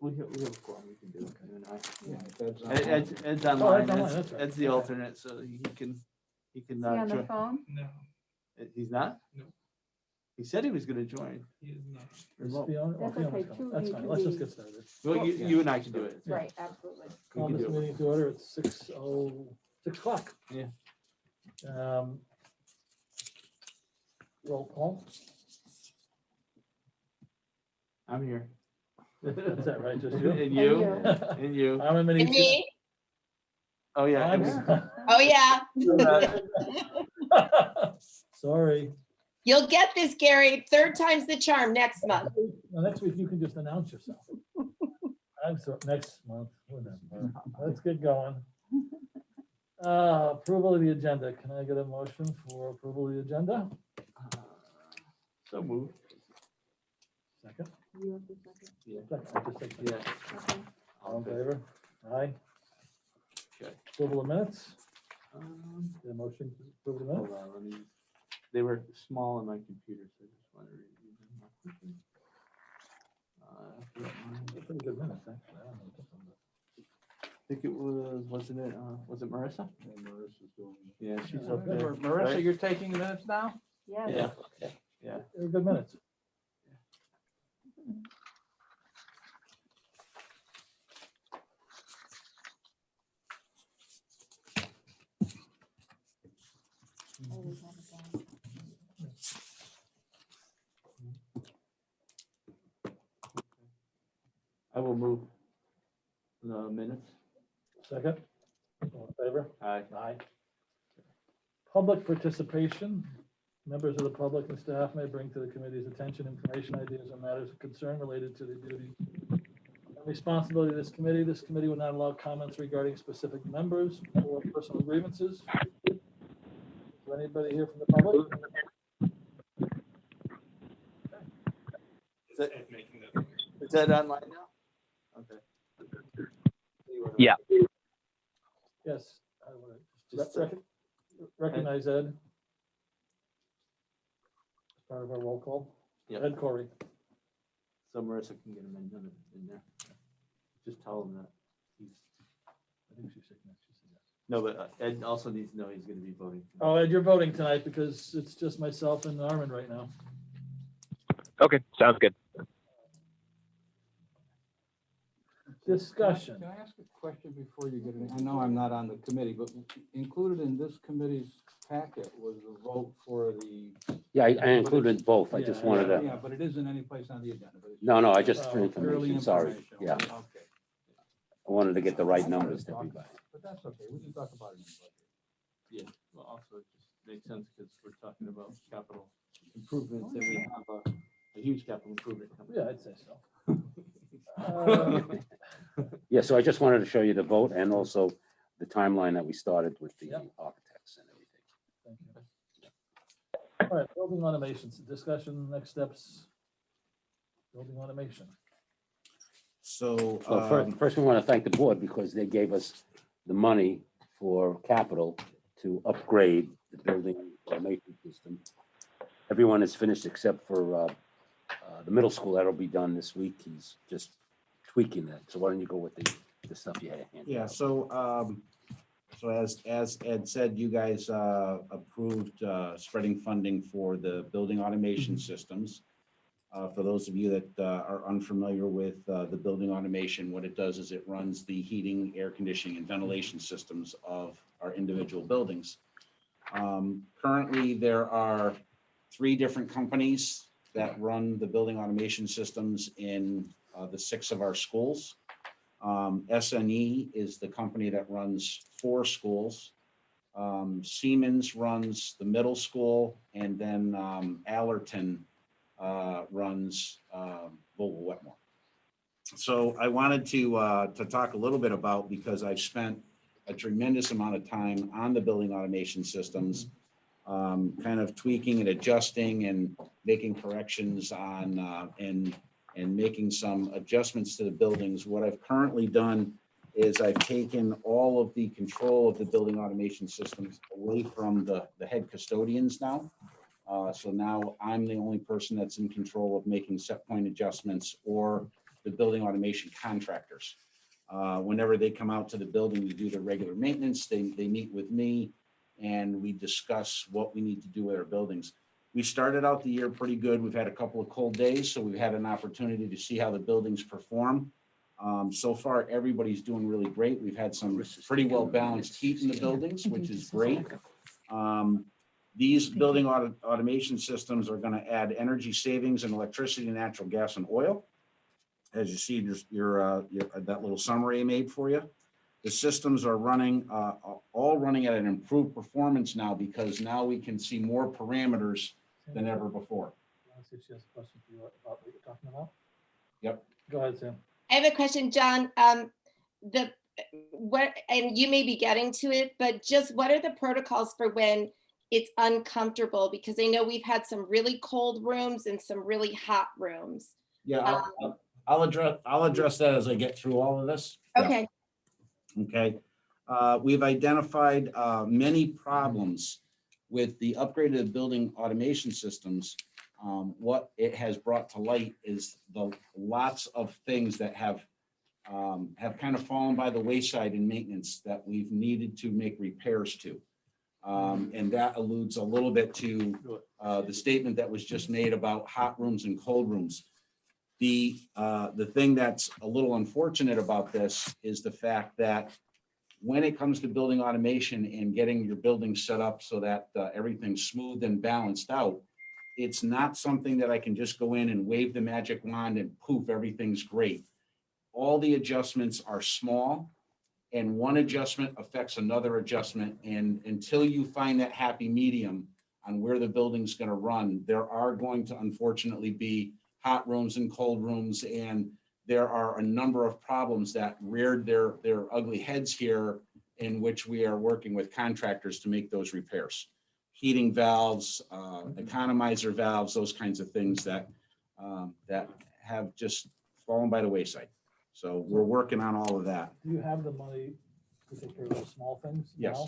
We have a forum, we can do it, you and I. Yeah, Ed's online, that's right. Ed's the alternate, so he can Is he on the join. phone? No, He's not? No. He said he was gonna join. he is not. remote. That's okay, too. That's You fine, can let's just be- get started. Well, you and I can do it. Yeah. Right, absolutely. We Call can this do it. meeting to order at 6 o'clock. Yeah. Roll call. I'm here. Is that right, just you? And you, you. and you. How many? And me? Oh, yeah. I'm Oh, yeah. sorry. You'll get this, Gary. Third time's the charm next month. Well, next week you can just announce yourself. I'm sorry, next month, whatever. Let's get going. Approval of the agenda. Can I get a motion for approval of the agenda? So moved. Second? You have to second. Yeah. Second, I just said second. Yeah. Okay. All in favor? Aye. Okay. Approval of minutes? Get a motion to approve the Hold minutes? on, let me, they were small on my computer, so I just want to review them real quickly. If you don't mind. They're pretty good minutes, actually. I don't know what this one is. I think it was, was it Marissa? Marissa's doing it. Yeah, she's Yeah, up there. Marissa, right? you're taking minutes now? Yes. Yeah, yeah. They're good minutes. Always have it down. I will move the minutes. Second? All in favor? Aye. Aye. Public participation. Members of the public and staff may bring to the committee's attention information, ideas, and matters of concern related to the duty and responsibility of this committee. This committee will not allow comments regarding specific members or personal grievances. Is there anybody here from the public? Is that online now? Okay. Yeah. Yes. I would Just recognize Ed. As part of our roll call. Yeah. Ed Corey. So Marissa can get him in there. Just tell him that he's, I think she's sitting next to you. no, but Ed also needs to know he's gonna be voting. Oh, Ed, you're voting tonight because it's just myself and Armin right now. Okay, sounds good. Discussion. Can I ask a question before you get in? I know I'm not on the committee, but included in this committee's packet was the vote for the. Yeah, I included both. I just Yeah, wanted to, Yeah, but it isn't any place on the agenda. But it's no, I just for Oh, purely information, sorry. information. Yeah, Okay. I wanted to get the right I wanted numbers to talk everybody. about it, but that's okay. We can talk about it in the budget. Yeah, well, also it just makes sense because we're talking about capital improvements and we have a huge capital improvement coming. Yeah, I'd say so. Yeah, so I just wanted to show you the vote and also the timeline that we started with the Yep. architects and everything. Thank you. All right, building automations, discussion, next steps. Building automation. So first we want to thank the board because they gave us the money for capital to upgrade the building automation system. Everyone is finished except for the middle school. That'll be done this week. He's just tweaking that. So why don't you go with the stuff you had? Yeah, so as Ed said, you guys approved spreading funding for the building automation systems. For those of you that are unfamiliar with the building automation, what it does is it runs the heating, air conditioning, and ventilation systems of our individual buildings. Currently, there are 3 different companies that run the building automation systems in the 6 of our schools. SNE is the company that runs 4 schools. Siemens runs the middle school, and then Allerton runs Vogel Wetmore. So I wanted to talk a little bit about, because I've spent a tremendous amount of time on the building automation systems, kind of tweaking and adjusting and making corrections on and making some adjustments to the buildings. What I've currently done is I've taken all of the control of the building automation systems away from the head custodians now. So now I'm the only person that's in control of making set point adjustments or the building automation contractors. Whenever they come out to the building to do their regular maintenance, they meet with me and we discuss what we need to do with our buildings. We started out the year pretty good. We've had a couple of cold days, so we've had an opportunity to see how the buildings perform. So far, everybody's doing really great. We've had some pretty well balanced heat in the buildings, which is great. These building automation systems are going to add energy savings in electricity, natural gas, and oil. As you see, that little summary I made for you. The systems are running, all running at an improved performance now because now we can see more parameters than ever before. Let's see if she has a question for you about what you're talking about. Yep. Go ahead, Sam. I have a question, John. And you may be getting to it, but just what are the protocols for when it's uncomfortable? Because I know we've had some really cold rooms and some really hot rooms. Yeah, I'll address that as I get through all of this. Okay. Okay. We've identified many problems with the upgraded building automation systems. What it has brought to light is the lots of things that have kind of fallen by the wayside in maintenance that we've needed to make repairs to. And that alludes a little bit to the statement that was just made about hot rooms and cold rooms. The thing that's a little unfortunate about this is the fact that when it comes to building automation and getting your building set up so that everything's smooth and balanced out, it's not something that I can just go in and wave the magic wand and poof, everything's great. All the adjustments are small and one adjustment affects another adjustment. And until you find that happy medium on where the building's going to run, there are going to unfortunately be hot rooms and cold rooms. And there are a number of problems that reared their ugly heads here in which we are working with contractors to make those repairs. Heating valves, economizer valves, those kinds of things that have just fallen by the wayside. So we're working on all of that. Do you have the money to take care of those small things? Yes. now?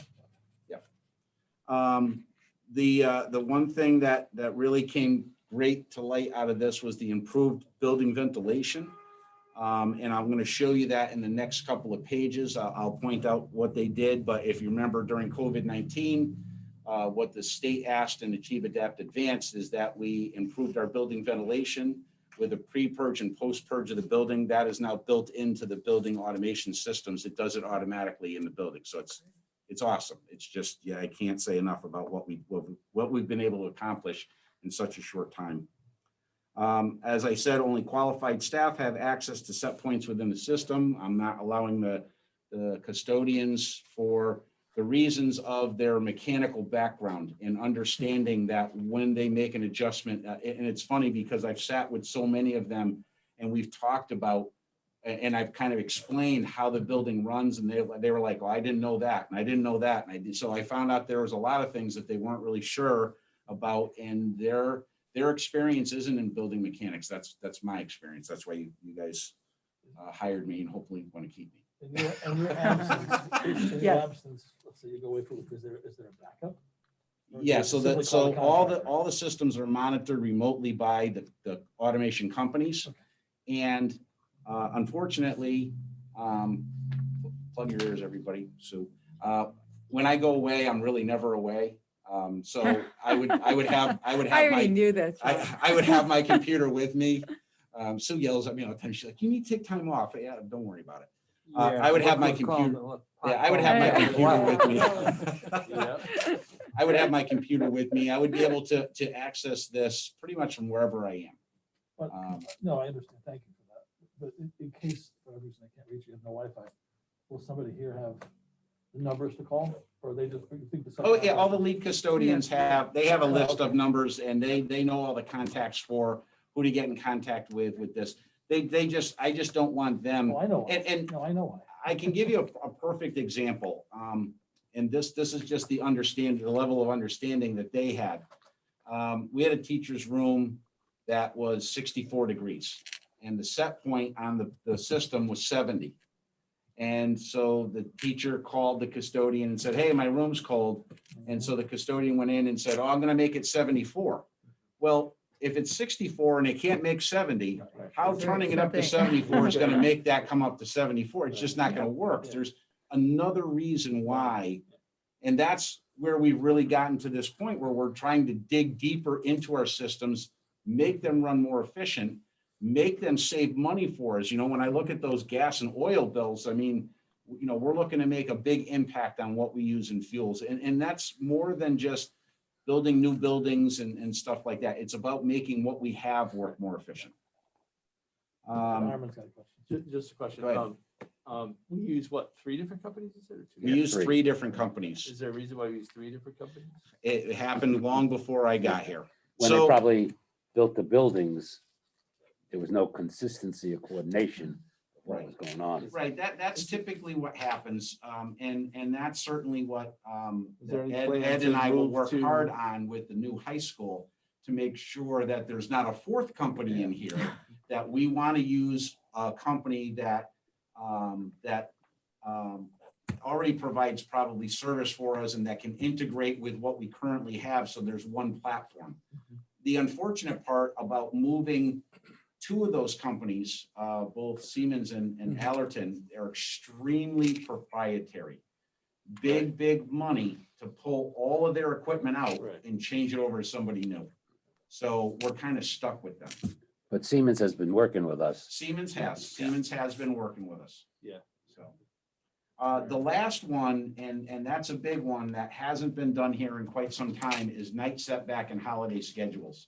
Yeah. The one thing that really came great to light out of this was the improved building ventilation. And I'm going to show you that in the next couple of pages. I'll point out what they did. But if you remember during COVID-19, what the state asked in Achieve, Adapt, Advance is that we improved our building ventilation with a pre-purge and post-purge of the building. That is now built into the building automation systems. It does it automatically in the building. So it's awesome. It's just, yeah, I can't say enough about what we've been able to accomplish in such a short time. As I said, only qualified staff have access to set points within the system. I'm not allowing the custodians for the reasons of their mechanical background and understanding that when they make an adjustment, and it's funny because I've sat with so many of them and we've talked about, and I've kind of explained how the building runs, and they were like, well, I didn't know that, and I didn't know that. And I did. So I found out there was a lot of things that they weren't really sure about, and their experience isn't in building mechanics. That's my experience. That's why you guys hired me and hopefully want to keep me. In your absence, let's say you go away for, is there a backup? Or Yeah, do you simply call the all contractor? the systems are monitored remotely by the automation companies. Okay. And unfortunately, plug your ears, everybody. So when I go away, I'm really never away. So I would have I already knew that. I would have my computer with me. Sue yells at me all the time. She's like, you need to take time off. Yeah, don't worry about it. I would have my computer. Yeah, I would have my computer with me. I would have my computer with me. I would be able to access this pretty much from wherever I am. But, no, I understand. Thank you for that. But in case for whatever reason I can't reach you, have no Wi-Fi, will somebody here have the numbers to call, or they just think the? Oh yeah, all the lead custodians have a list of numbers, and they know all the contacts for who to get in contact with this. I just don't want them. Oh, I know. And No, I know why. I can give you a perfect example. And this is just the level of understanding that they had. We had a teacher's room that was 64 degrees and the set point on the system was 70. And so the teacher called the custodian and said, hey, my room's cold. And so the custodian went in and said, oh, I'm going to make it 74. Well, if it's 64 and they can't make 70, how Right. turning it up to 74 is gonna make that come up to 74? It's just not gonna work. Yeah. There's another reason why. And that's where we've really gotten to this point where we're trying to dig deeper into our systems, make them run more efficient, make them save money for us. You know, when I look at those gas and oil bills, I mean, you know, we're looking to make a big impact on what we use in fuels. And that's more than just building new buildings and stuff like that. It's about making what we have work more efficient. Armin's got a question. Just a question. Go ahead. We use what, 3 different companies, is it, or 2? We use 3 different companies. Is there a reason why we use 3 different companies? It happened long before I got here. When they So, probably built the buildings, there was no consistency of coordination of what was going on. right, that's typically what happens. And that's certainly what Is there any Ed plan Ed to and I will move work to- hard on with the new high school to make sure that there's not a 4th company in here, that we want to use a company that already provides probably service for us and that can integrate with what we currently have, so there's one platform. The unfortunate part about moving 2 of those companies, both Siemens and Allerton, are extremely proprietary. Big money to pull all of their equipment out Right. and change it over to somebody new. So we're kind of stuck with them. But Siemens has been working with us. Siemens Yeah. has been working with us. Yeah. So, the last one, and that's a big one that hasn't been done here in quite some time, is night setback and holiday schedules.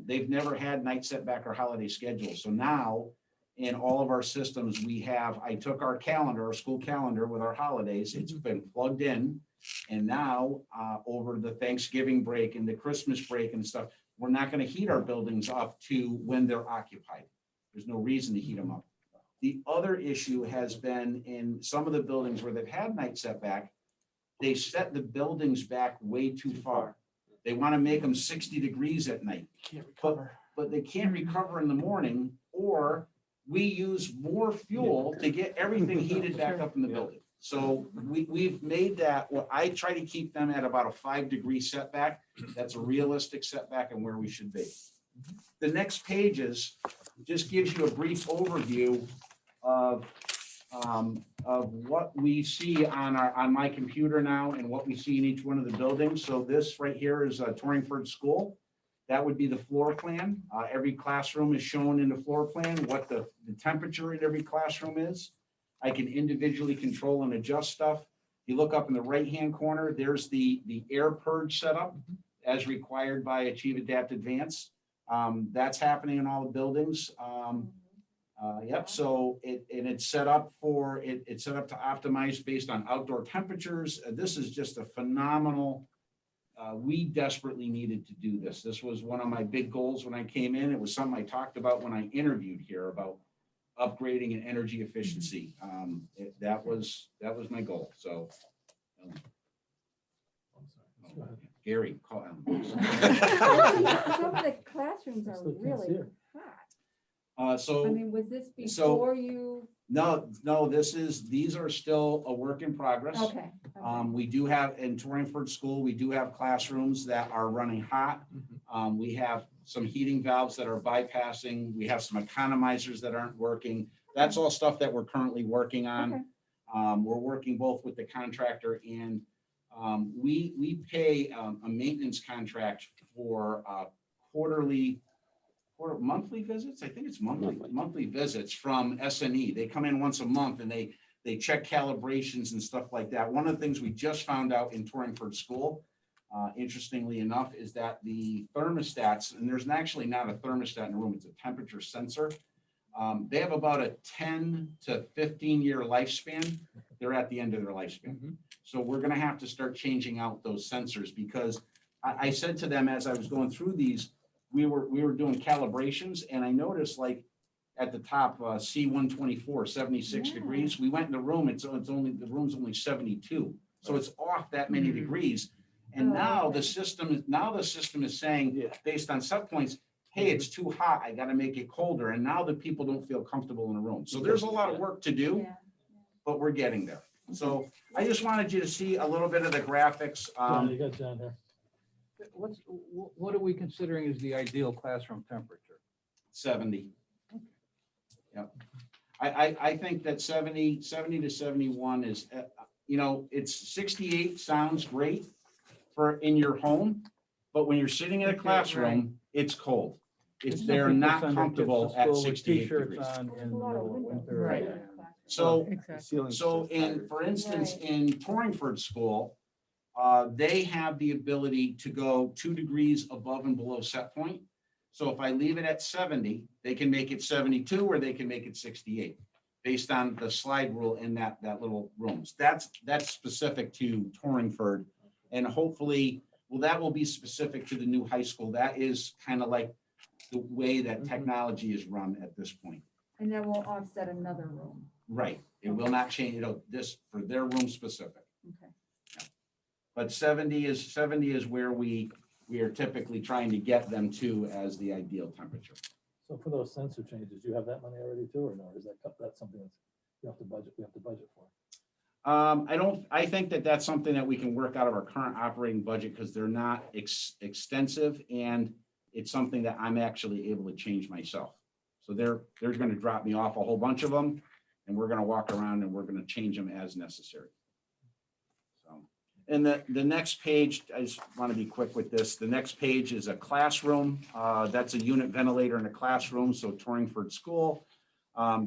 They've never had night setback or holiday schedules. So now in all of our systems, I took our calendar, our school calendar with our holidays, it's been plugged in. And now, over the Thanksgiving break and the Christmas break and stuff, we're not going to heat our buildings up to when they're occupied. There's no reason to heat them up. The other issue has been in some of the buildings where they've had night setback, they set the buildings back way too far. They want to make them 60 degrees at night, Can't recover. but they can't recover in the morning, or we use more fuel to get everything heated back up in the building. So we've made that, well, I try to keep them at about a 5-degree setback. That's a realistic setback and where we should be. The next pages just gives you a brief overview of what we see on my computer now and what we see in each one of the buildings. So this right here is Torrington School. That would be the floor plan. Every classroom is shown in the floor plan, what the temperature in every classroom is. I can individually control and adjust stuff. You look up in the right-hand corner, there's the air purge setup as required by Achieve Adapt Advance. That's happening in all the buildings. Yep, so it's set up it's set up to optimize based on outdoor temperatures. This is just a phenomenal, we desperately needed to do this. This was one of my big goals when I came in. It was something I talked about when I interviewed here about upgrading and energy efficiency. That was my goal, so. Gary, call him. Some of the classrooms are Still can't see really her. hot. I So, mean, was this so- before you? no, these are still a work in progress. Okay. We do have, in Torrington School, we do have classrooms that are running hot. We have some heating valves that are bypassing. We have some economizers that aren't working. That's all stuff that we're currently working on. Okay. We're working both with the contractor and we pay a maintenance contract for monthly visits. I think it's monthly visits from SNE. They come in once a month and they check calibrations and stuff like that. One of the things we just found out in Torrington School, interestingly enough, is that the thermostats, and there's actually not a thermostat in the room, it's a temperature sensor. They have about a 10 to 15-year lifespan. They're at the end of their lifespan. So we're going to have to start changing out those sensors, because I said to them as I was going through these, we were doing calibrations, and I noticed, like, at the top, C124, 76 degrees. We went in the room, the room's only 72. So it's off that many degrees. And now the system is saying, based on set points, hey, it's too hot, I got to make it colder. And now the people don't feel comfortable in the room. So there's a lot of work to do, Yeah. but we're getting there. So I just wanted you to see a little bit of the graphics. John, you got John here. what are we considering is the ideal classroom temperature? 70. Yep. I think that 70 to 71 is, it's 68 sounds great for in your home, but when you're sitting in a classroom, it's cold. Some They're people not send their kids comfortable to at school with 68 T-shirts degrees. on in There's the a lot of middle of windows. winter. Right. and- So for instance, Right. in Torrington School, they have the ability to go 2 degrees above and below set point. So if I leave it at 70, they can make it 72 or they can make it 68 based on the slide rule in that little rooms. That's specific to Torrington. And hopefully, that will be specific to the new high school. That is kind of like the way that technology is run at this point. And that will offset another room. Right. It will not change, this for their room specific. Okay. But 70 is where we are typically trying to get them to as the ideal temperature. So for those sensor changes, you have that money already too, or no? Is that's something that's, we have to budget for? I think that's something that we can work out of our current operating budget because they're not extensive and it's something that I'm actually able to change myself. So they're going to drop me off a whole bunch of them and we're going to walk around and we're going to change them as necessary. So, and the next page, I just want to be quick with this. The next page is a classroom. That's a unit ventilator in a classroom. So Torrington School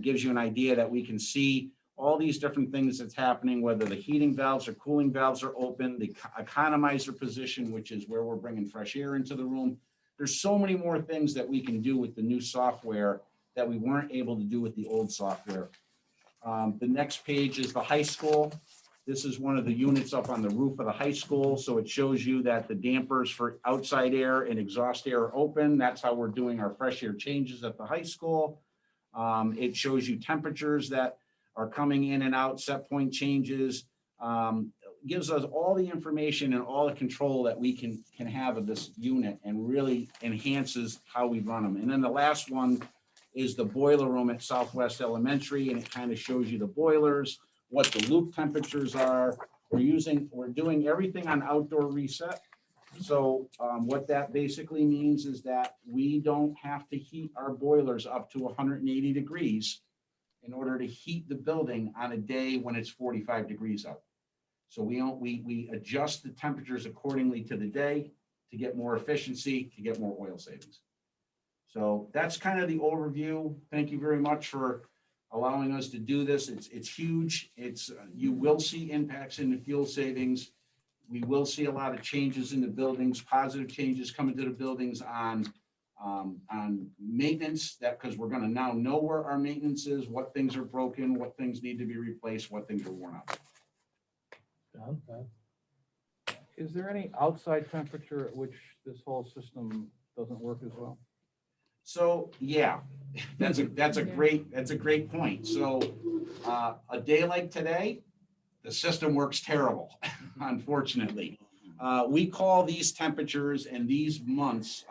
gives you an idea that we can see all these different things that's happening, whether the heating valves or cooling valves are open, the economizer position, which is where we're bringing fresh air into the room. There's so many more things that we can do with the new software that we weren't able to do with the old software. The next page is the high school. This is one of the units up on the roof of the high school. So it shows you that the dampers for outside air and exhaust air are open. That's how we're doing our fresh air changes at the high school. It shows you temperatures that are coming in and out, set point changes, gives us all the information and all the control that we can have of this unit and really enhances how we run them. And then the last one is the boiler room at Southwest Elementary, and it kind of shows you the boilers, what the loop temperatures are. We're doing everything on outdoor reset. So what that basically means is that we don't have to heat our boilers up to 180 degrees in order to heat the building on a day when it's 45 degrees out. So we adjust the temperatures accordingly to the day to get more efficiency, to get more oil savings. So that's kind of the overview. Thank you very much for allowing us to do this. It's huge. You will see impacts in the fuel savings. We will see a lot of changes in the buildings, positive changes coming to the buildings on maintenance, because we're going to now know where our maintenance is, what things are broken, what things need to be replaced, what things are worn out. John? Is there any outside temperature at which this whole system doesn't work as well? So yeah, that's a great point. So a day like today, the system works terrible, unfortunately. We call these temperatures and these months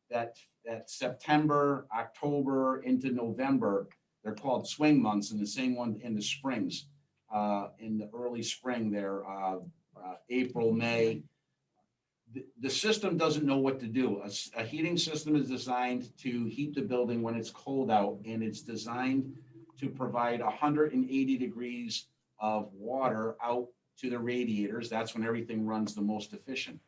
that September, October into November, they're called swing months, and the same one in the springs, in the early spring there, April, May. The system doesn't know what to do. A heating system is designed to heat the building when it's cold out, and it's designed to provide 180 degrees of water out to the radiators. That's when everything runs the most efficient.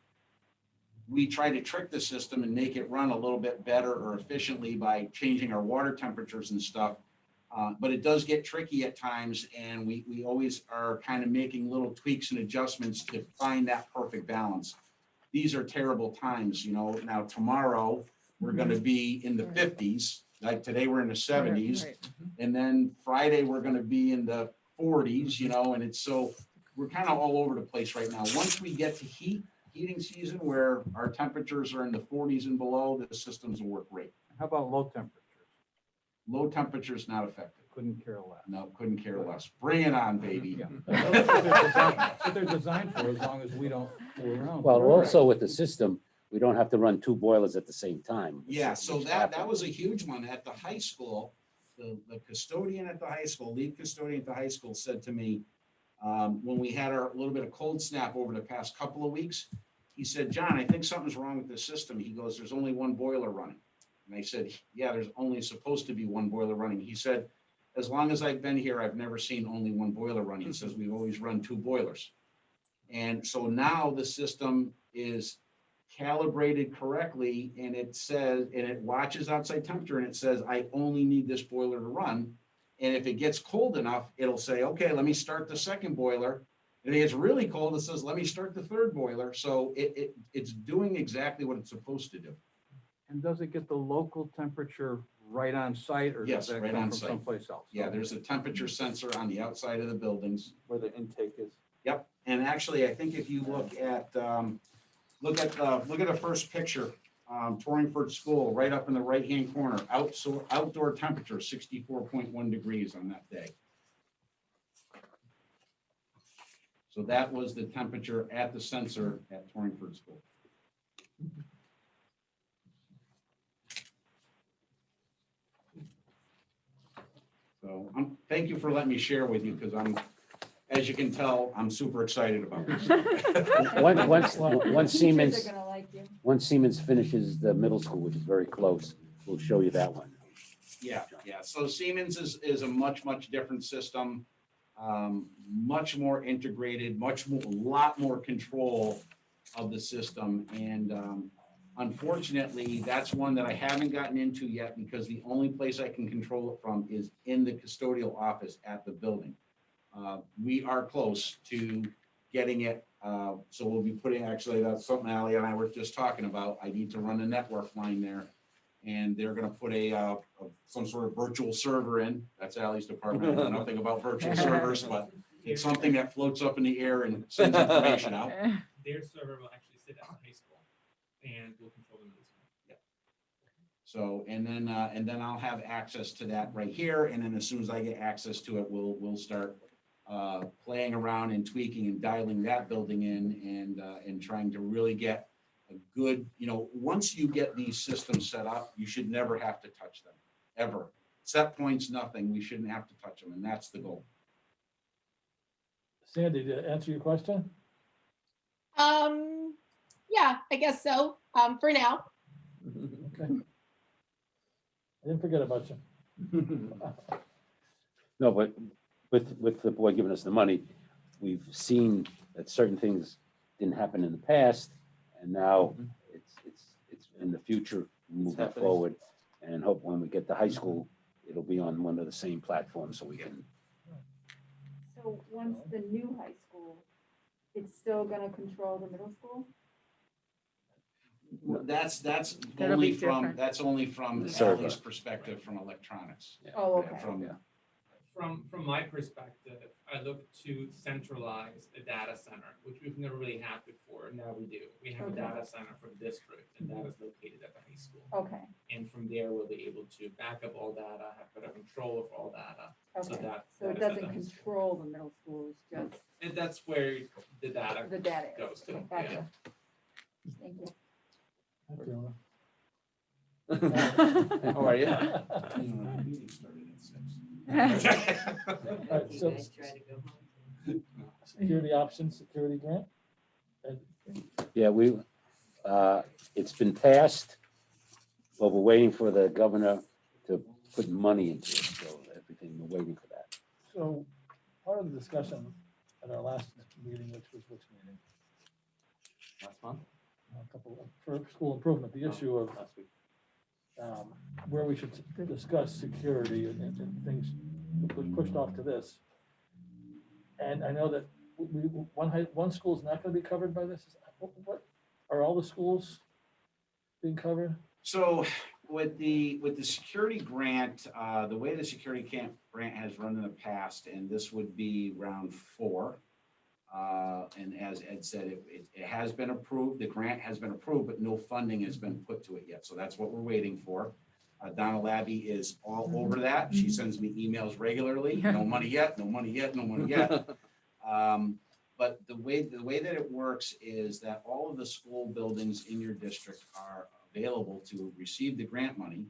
We try to trick the system and make it run a little bit better or efficiently by changing our water temperatures and stuff. But it does get tricky at times, and we always are kind of making little tweaks and adjustments to find that perfect balance. These are terrible times, Now tomorrow we're going to be in the 50s. Like today we're in the 70s, and then Friday we're going to be in the 40s, and it's so we're kind of all over the place right now. Once we get to heating season where our temperatures are in the 40s and below, the systems will work great. How about low temperatures? Low temperatures not affected. Couldn't care less. No, couldn't care less. Bring it on, baby. Yeah. That's what they're designed for, as long as we don't fool around. Well, also with the system, we don't have to run 2 boilers at the same time. Yeah, so that was a huge one at the high school. The custodian at the high school, lead custodian at the high school said to me, when we had our little bit of cold snap over the past couple of weeks, he said, John, I think something's wrong with the system. He goes, there's only one boiler running. And I said, yeah, there's only supposed to be one boiler running. He said, as long as I've been here, I've never seen only one boiler running. He says, we've always run 2 boilers. And so now the system is calibrated correctly, and it says, and it watches outside temperature, and it says, I only need this boiler to run. And if it gets cold enough, it'll say, okay, let me start the second boiler. And if it gets really cold, it says, let me start the third boiler. So it's doing exactly what it's supposed to do. And does it get the local temperature right on site, or Yes, does that right come on from site. someplace else? Yeah, there's a temperature sensor on the outside of the buildings. Where the intake is. Yep, and actually, I think if you look at the first picture, Torrington School, right up in the right-hand corner, outdoor temperature, 64.1 degrees on that day. So that was the temperature at the sensor at Torrington School. So thank you for letting me share with you, because as you can tell, I'm super excited about this. Once Siemens, Teachers are gonna like you. once Siemens finishes the middle school, which is very close, we'll show you that one. Yeah. So Siemens is a much different system, much more integrated, a lot more control of the system. And unfortunately, that's one that I haven't gotten into yet, because the only place I can control it from is in the custodial office at the building. We are close to getting it. So we'll be putting, actually, that's something Ally and I were just talking about. I need to run a network line there. And they're gonna put some sort of virtual server in. That's Ally's department. I know nothing about virtual servers, but it's something that floats up in the air and sends information out. Their server will actually sit at the high school and will control the middle school. So, and then I'll have access to that right here. And then as soon as I get access to it, we'll start playing around and tweaking and dialing that building in, and trying to really get a good, once you get these systems set up, you should never have to touch them, ever. Set points, nothing. We shouldn't have to touch them, and that's the goal. Sandy, did I answer your question? Yeah, I guess so, for now. Okay. I didn't forget about you. No, but with the board giving us the money, we've seen that certain things didn't happen in the past, and now it's in the future, moving happening. forward, and hope when we get to high school, it'll be on one of the same platforms, so we can. So once the new high school, it's still gonna control the middle school? That's That'll only be from, different. that's only from The server. Ally's perspective, from electronics. Oh, okay. From my perspective, I look to centralize a data center, which we've never really had before. Now we do. We have a Okay. data center for the district, and that is located at the high school. Okay, And from there, we'll be able to back up all data, have better control of all data. So okay. that So it is at doesn't the high school. control the middle school, it's just And that's where the data the data. goes to. Okay, Yeah. gotcha. Thank you. Hi, Fiona. How are you? Meeting started at 6. All right, so security options, security grant. Yeah, it's been passed, but we're waiting for the governor to put money into it, so everything, we're waiting for that. So part of the discussion at our last meeting, which meeting? Last month? For school improvement, the issue of Last week. where we should discuss security and things were pushed off to this. And I know that one school is not going to be covered by this. What are all the schools being covered? So with the security grant, the way the security grant has run in the past, and this would be round 4. And as Ed said, it has been approved. The grant has been approved, but no funding has been put to it yet. So that's what we're waiting for. Donna Labby is all over that. She sends me emails regularly. No money yet, no money yet, no money yet. But the way that it works is that all of the school buildings in your district are available to receive the grant money.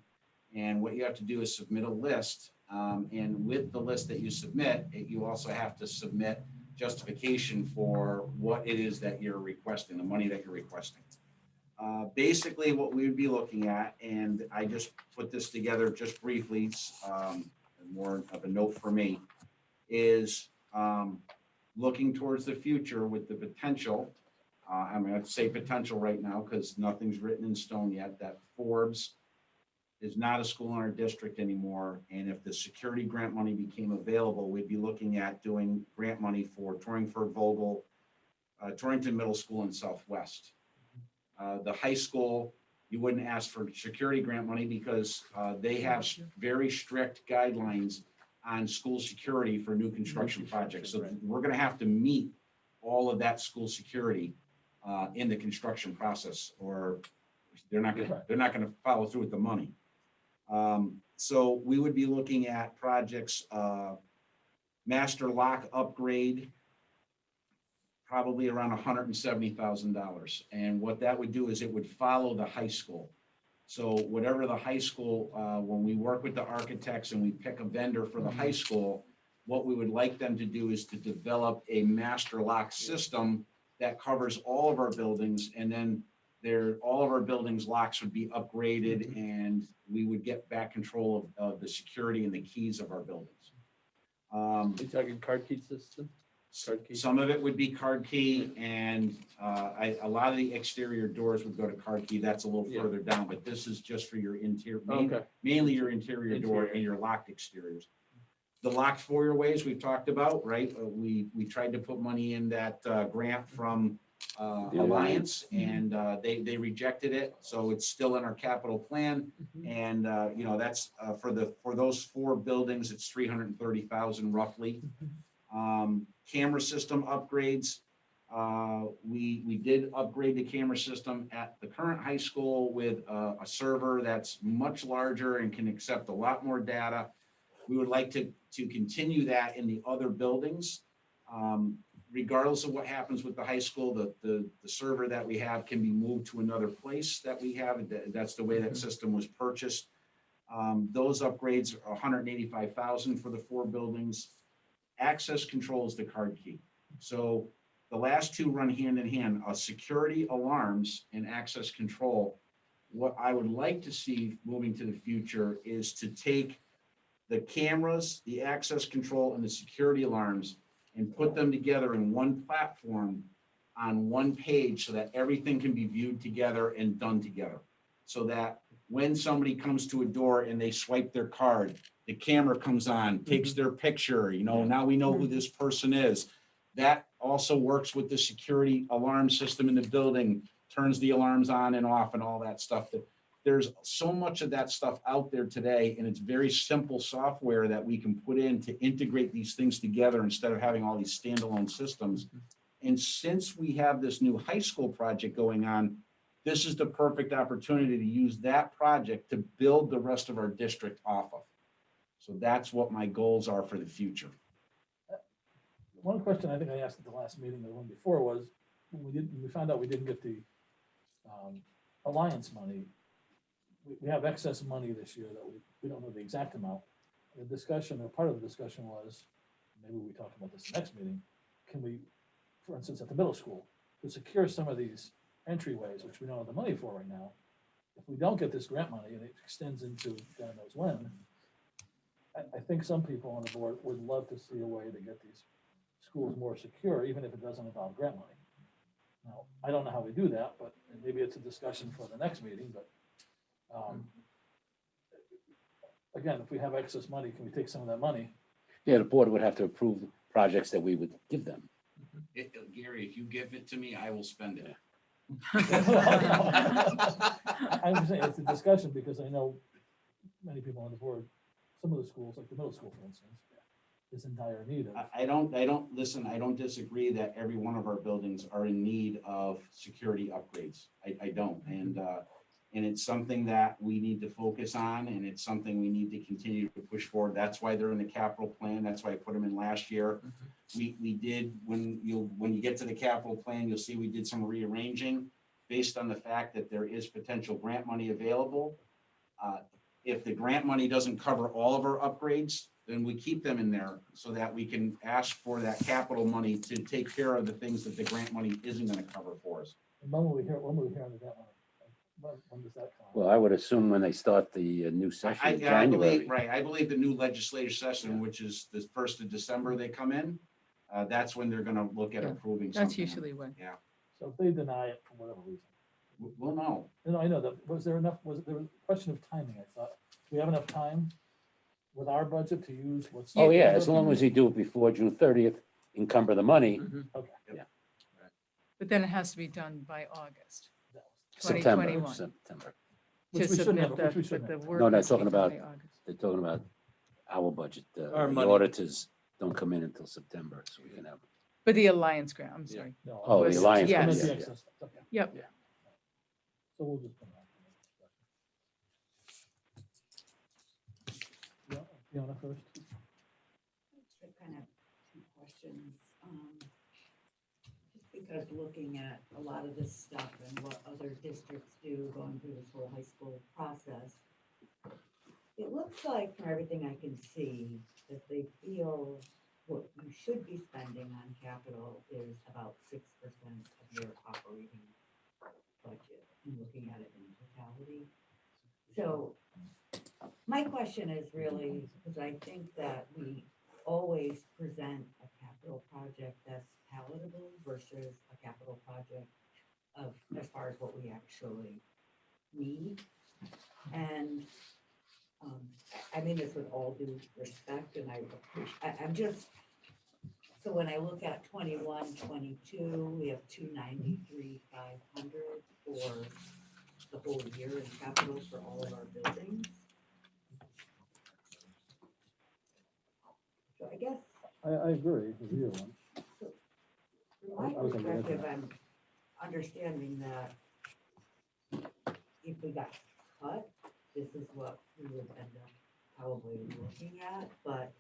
And what you have to do is submit a list. And with the list that you submit, you also have to submit justification for what it is that you're requesting, the money that you're requesting. Basically, what we would be looking at, and I just put this together just briefly, more of a note for me, is looking towards the future with the potential, I'm going to say potential right now because nothing's written in stone yet, that Forbes is not a school in our district anymore. And if the security grant money became available, we'd be looking at doing grant money for Torrington Middle School in Southwest. The high school, you wouldn't ask for security grant money because they have very strict guidelines on school security for new construction projects. So we're going to have to meet all of that school security in the construction process, or they're not going to follow through with the money. So we would be looking at projects, master lock upgrade, probably around $170,000. And what that would do is it would follow the high school. So whatever the high school, when we work with the architects and we pick a vendor for the high school, what we would like them to do is to develop a master lock system that covers all of our buildings. And then all of our buildings locks would be upgraded and we would get back control of the security and the keys of our buildings. You're talking card key system? Some of it would be card key, and a lot of the exterior doors would go to card key. That's a little further down, but this is just for your interior, mainly your interior door and your locked exteriors. The locked foyer-ways we've talked about, right? We tried to put money in that grant from Alliance, and they rejected it, so it's still in our capital plan. And you know, that's for those 4 buildings, it's $330,000 roughly. Camera system upgrades. We did upgrade the camera system at the current high school with a server that's much larger and can accept a lot more data. We would like to continue that in the other buildings. Regardless of what happens with the high school, the server that we have can be moved to another place that we have. That's the way that system was purchased. Those upgrades are $185,000 for the 4 buildings. Access control is the card key. So the last 2 run hand in hand, security alarms and access control. What I would like to see moving to the future is to take the cameras, the access control, and the security alarms and put them together in one platform on one page so that everything can be viewed together and done together. So that when somebody comes to a door and they swipe their card, the camera comes on, takes their picture, you know, now we know who this person is. That also works with the security alarm system in the building, turns the alarms on and off and all that stuff. There's so much of that stuff out there today, and it's very simple software that we can put in to integrate these things together instead of having all these standalone systems. And since we have this new high school project going on, this is the perfect opportunity to use that project to build the rest of our district off of. So that's what my goals are for the future. One question I think I asked at the last meeting, the one before, was when we found out we didn't get the Alliance money. We have excess money this year that we don't know the exact amount. The discussion, or part of the discussion was, maybe we talked about this next meeting, can we, for instance, at the middle school, to secure some of these entryways, which we don't have the money for right now, if we don't get this grant money and it extends into God knows when, I think some people on the board would love to see a way to get these schools more secure, even if it doesn't involve grant money. Now, I don't know how we do that, but maybe it's a discussion for the next meeting, but again, if we have excess money, can we take some of that money? Yeah, the board would have to approve the projects that we would give them. Gary, if you give it to me, I will spend it. I'm saying it's a discussion because I know many people on the board, some of the schools, like the middle school, for instance, is in dire need of. I don't disagree that every one of our buildings are in need of security upgrades. I don't. And it's something that we need to focus on, and it's something we need to continue to push forward. That's why they're in the capital plan. That's why I put them in last year. We did, when you get to the capital plan, you'll see we did some rearranging based on the fact that there is potential grant money available. If the grant money doesn't cover all of our upgrades, then we keep them in there so that we can ask for that capital money to take care of the things that the grant money isn't gonna cover for us. And when will we hear on the grant money? When does that come? Well, I would assume when they start the new session in I January. believe, right, I believe the new legislative session, which is the 1st of December, they come in. That's when they're gonna look at Yeah, approving something. That's usually when. Yeah, So if they deny it for whatever reason. we'll know. And I know that, there was a question of timing, I thought. Do we have enough time with our budget to use what's? Oh, yeah, as long as you do it before June 30th, encumber the money, Okay. But then it has to be done by August. September, 2021. September. Which To we shouldn't submit have, which we the, shouldn't but the have. work. No, they're has to be talking done about- by August. They're talking about our budget. Our The money. auditors don't come in until September, so we can have. But the Alliance grant, I'm Yeah. sorry. No, Oh, the Was- Alliance. yes. That's yeah, the yeah. excess. Okay. Yep. So we'll just. Yeah, Fiona first. Kind of two questions. Just because looking at a lot of this stuff and what other districts do going through this whole high school process, it looks like from everything I can see that they feel what you should be spending on capital is about 6% of your operating budget and looking at it in totality. So my question is really, because I think that we always present a capital project that's palatable versus a capital project of, as far as what we actually need. And I mean this with all due respect, and I'm just, so when I look at 21, 22, we have 293,500 for the whole year in capital for all of our buildings. So I guess I agree with you. from my I was gonna get into perspective, that. I'm understanding that if we got cut, this is what we would end up probably looking at, but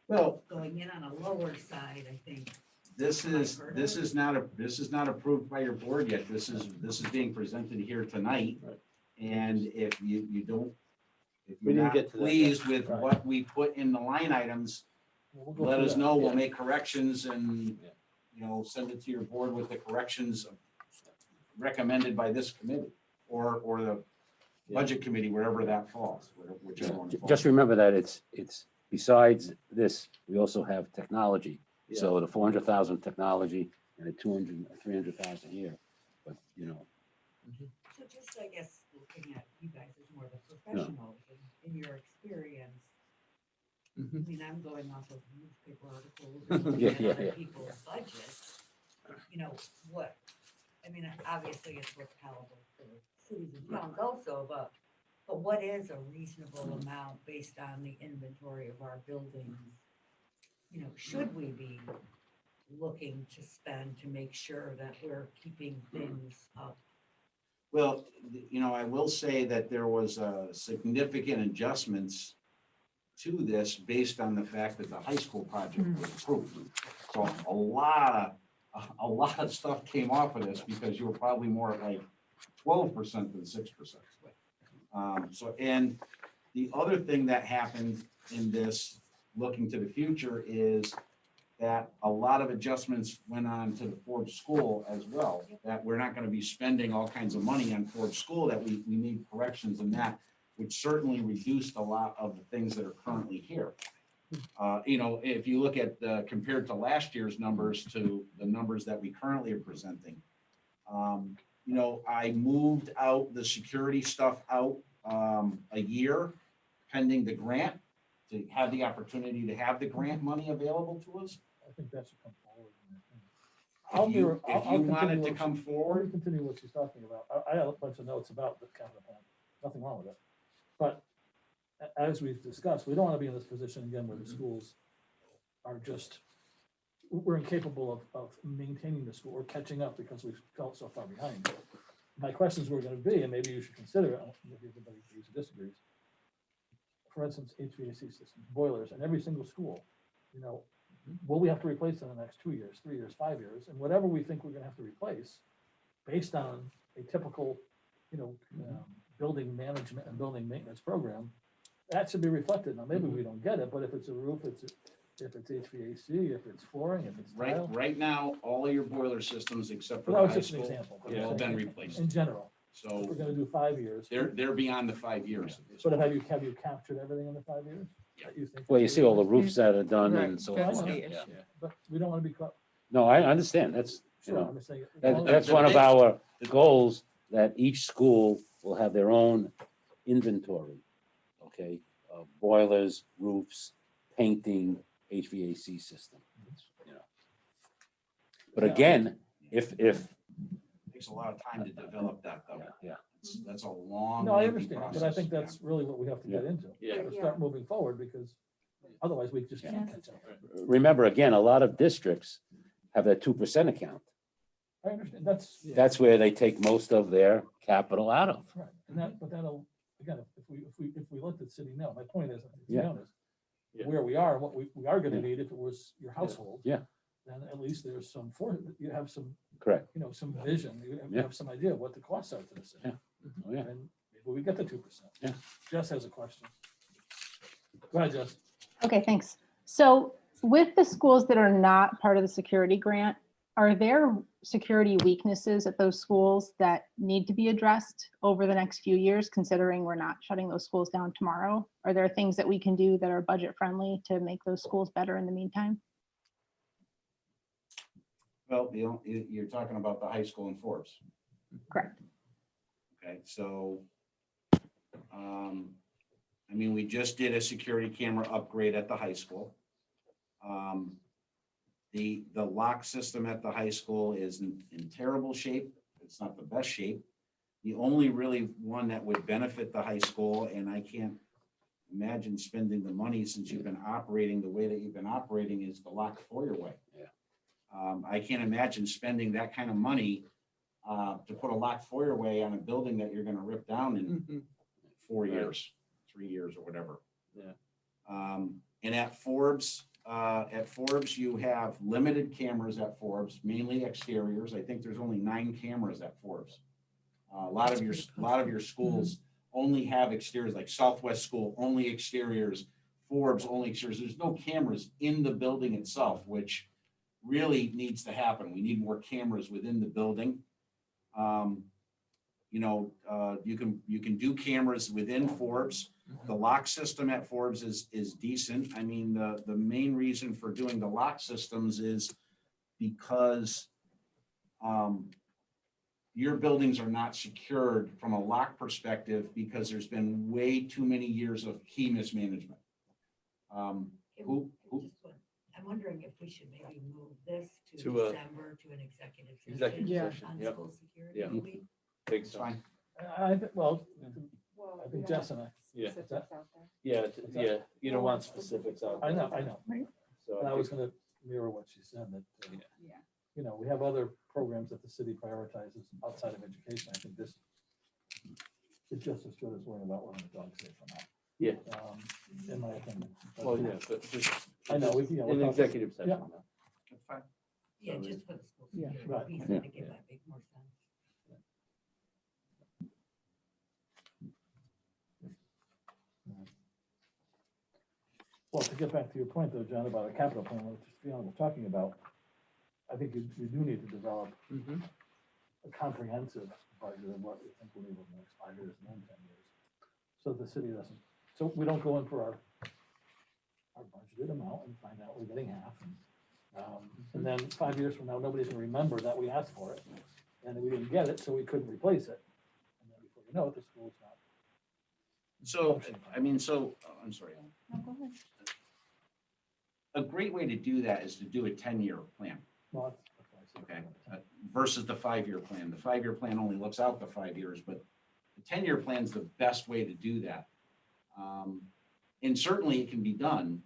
Well, going in on a lower side, I think. this is not approved by your board yet. This is being presented here tonight. Right. And if you don't, if We you're didn't not get to that yet. pleased with Right. what we put in the line items, We'll go let through us that. know. We'll Yeah. make corrections and, Yeah. send it to your board with the corrections recommended by this committee or the Yeah. budget committee, wherever that falls, whichever one. it falls. Just remember that it's besides this, we also have technology. So the 400,000 technology and the 300,000 here, but So just, I guess, looking at you guys as more the professionals in your experience. I mean, I'm going off of newspaper articles and looking Yeah, at yeah, other yeah. people's budgets. What, I mean, obviously it's what's palatable for cities and towns also, but what is a reasonable amount based on the inventory of our buildings? Should we be looking to spend to make sure that we're keeping things up? Well, I will say that there was significant adjustments to this based on the fact that the high school project was approved. So a lot of stuff came off of this because you were probably more at like 12% than 6%. And the other thing that happened in this, looking to the future, is that a lot of adjustments went on to the Forbes School as well, that we're not going to be spending all kinds of money on Forbes School, that we need corrections in that, which certainly reduced a lot of the things that are currently here. If you look at compared to last year's numbers to the numbers that we currently are presenting, I moved out the security stuff out a year pending the grant, to have the opportunity to have the grant money available to us. I think that should come forward. If you wanted to come Or forward, continue what she's talking about. I have a bunch of notes about the capital plan, nothing wrong with it. But as we've discussed, we don't want to be in this position again where the schools are just, we're incapable of maintaining the school or catching up because we've felt so far behind. My questions were going to be, and maybe you should consider it, maybe everybody agrees or disagrees. For instance, HVAC systems, boilers in every single school, will we have to replace in the next 2 years, 3 years, 5 years? And whatever we think we're going to have to replace based on a typical, building management and building maintenance program, that should be reflected. Now, maybe we don't get it, but if it's a roof, if it's HVAC, if it's flooring, if it's tile. Right now, all of your boiler systems except for Well, the that high was just an school example. have all been replaced. In general, if So we're gonna do 5 years. they're beyond the 5 years. at this But point. have you captured everything in the 5 years? Yeah. that you think Well, you should see be all the replaced? roofs that are done Right, and so that's forth. the Yeah. issue. But we don't wanna be caught. No, I understand. That's, you Sure, know, I'm just saying. that's one of our goals, that each school will have their own inventory, okay? Boilers, roofs, painting, HVAC system, you know. But Yeah. again, if, Takes a lot of time to develop that though. yeah, That's a long. No, I lengthy understand, but I process. think that's really what we have to get into. Yeah. To start moving forward, because otherwise we just can't catch up. remember, again, a lot of districts have that 2% account. I understand, that's. That's where they take most of their capital out of. Right, and that, but that'll, again, if we let the city know, my point is, Yeah. Yeah. where we are, and what we are gonna need if it was your household. Yeah. Then at least there's some, you have some, Correct. you know, some vision, you Yeah. have some idea of what the costs are to the city. Yeah. Oh, yeah. And maybe we get the 2%. Yeah. Jess has a question. Go ahead, Jess. Okay, thanks. So with the schools that are not part of the security grant, are there security weaknesses at those schools that need to be addressed over the next few years, considering we're not shutting those schools down tomorrow? Are there things that we can do that are budget friendly to make those schools better in the meantime? Well, you're talking about the high school in Forbes. Correct. Okay, so, I mean, we just did a security camera upgrade at the high school. The lock system at the high school is in terrible shape. It's not the best shape. The only really one that would benefit the high school, and I can't imagine spending the money since you've been operating the way that you've been operating, is the lock foyer-way. Yeah. I can't imagine spending that kind of money to put a locked foyer-way on a building that you're gonna rip down in 4 years, 3 years or whatever. Yeah. And at Forbes, you have limited cameras at Forbes, mainly exteriors. I think there's only 9 cameras at Forbes. A lot of your schools only have exteriors, like Southwest School, only exteriors, Forbes, only exteriors. There's no cameras in the building itself, which really needs to happen. We need more cameras within the building. You can do cameras within Forbes. The lock system at Forbes is decent. I mean, the main reason for doing the lock systems is because your buildings are not secured from a lock perspective because there's been way too many years of key mismanagement. I'm wondering if we should maybe move this to To a- December to an executive Executive session session, on yep. school security, Yeah. maybe? Big It's so. fine. Well, Well, I we think don't Jess and I, Yeah. Is that- specifics out there. Yeah, yeah, you don't want specifics out. I there. know. So And I I was think- gonna mirror what she said, that, Yeah. you know, we have other programs that the city prioritizes outside of education. I think this is just as good as worrying about whether the dog's safe or not. Yeah. In my opinion. But- Well, yeah, but just. I know, we're In talking- executive session. Yeah. though. That's fine. Yeah, So just for the school Yeah, security right. piece, Yeah. I think it might make more sense. Well, to get back to your point though, John, about a capital plan, which Fiona was talking about, I think you do need to develop Mhm. a comprehensive budget of what we think we'll need over the next 5 years and then 10 years. So the city doesn't, so we don't go in for our budgeted amount and find out we're getting half. And then 5 years from now, nobody's gonna remember that we asked for it and we didn't get it, so we couldn't replace it. And then before you know it, the school's not. So, I mean, I'm sorry, Ellen. No, go ahead. A great way to do that is to do a 10-year plan, Well, that's why I said- okay? Versus the 5-year plan. The 5-year plan only looks out the 5 years, but the 10-year plan is the best way to do that. And certainly it can be done.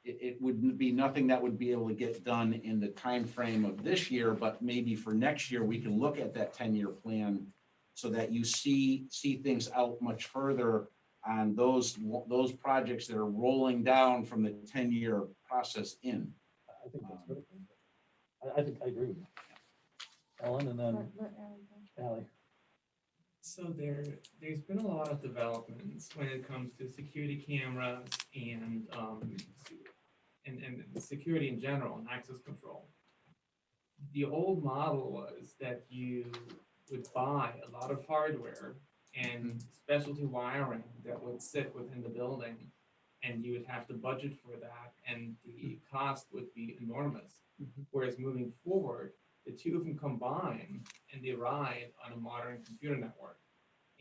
It wouldn't be nothing that would be able to get done in the time frame of this year, but maybe for next year, we can look at that 10-year plan so that you see things out much further on those projects that are rolling down from the 10-year process in. I think that's critical. I think I agree with you. Ellen and then Let Ally go. Ally. So there's been a lot of developments when it comes to security cameras and security in general and access control. The old model was that you would buy a lot of hardware and specialty wiring that would sit within the building, and you would have to budget for that, and the cost would be enormous. Whereas moving forward, the two of them combine and they ride on a modern computer network.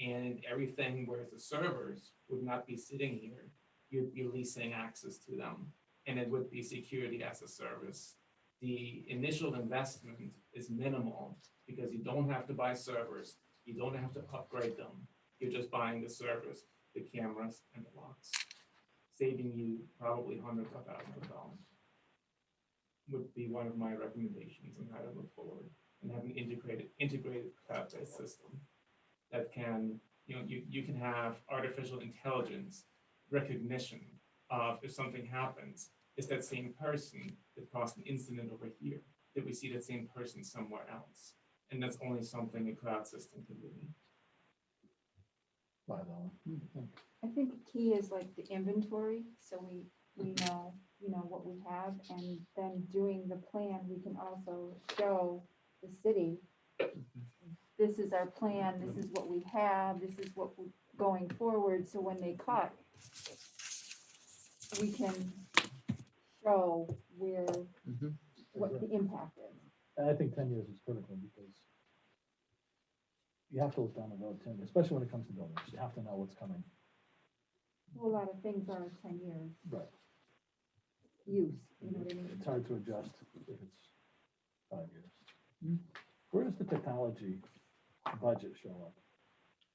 And everything, whereas the servers would not be sitting here, you'd be leasing access to them, and it would be security as a service. The initial investment is minimal because you don't have to buy servers, you don't have to upgrade them. You're just buying the servers, the cameras, and the locks, saving you probably hundreds of thousands of dollars. Would be one of my recommendations on how to move forward and have an integrated cloud-based system that can, you can have artificial intelligence recognition of if something happens, is that same person that caused an incident over here, that we see that same person somewhere else. And that's only something a cloud system can do. I think the key is like the inventory, so we know, what we have, and then doing the plan, we can also show the city, this is our plan, this is what we have, this is what we're going forward, so when they cut, we can show where, what the impact is. And I think 10 years is critical because you have to look down the road 10 years, especially when it comes to buildings. You have to know what's coming. Well, a lot of things are 10 years Right. use, you know what I mean? It's hard to adjust if it's 5 years. Where does the technology budget show up?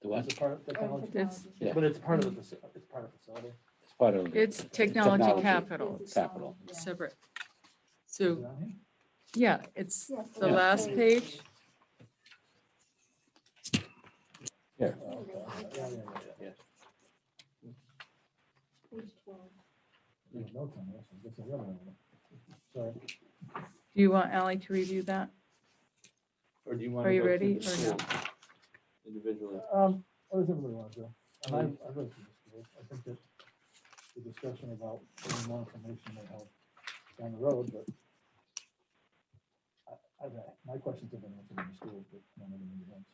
The what? Is it part of technology? It's- Yeah. But it's part of the, it's part of facility. It's part of. It's technology Technology. capital, Capital. Yeah. separate. Is So, it on here? yeah, it's Yeah, the so last page. Here. Oh, okay. Yeah. Page 12. There's no time, yes, I guess the other one. Sorry. Do you want Ally to review that? Or do you want? Are you ready or no? Individually. What does everybody want to do? And I've read through the schools. I think that the discussion about getting more information may help down the road, but my questions have been answered in the schools, but none of them in the ones.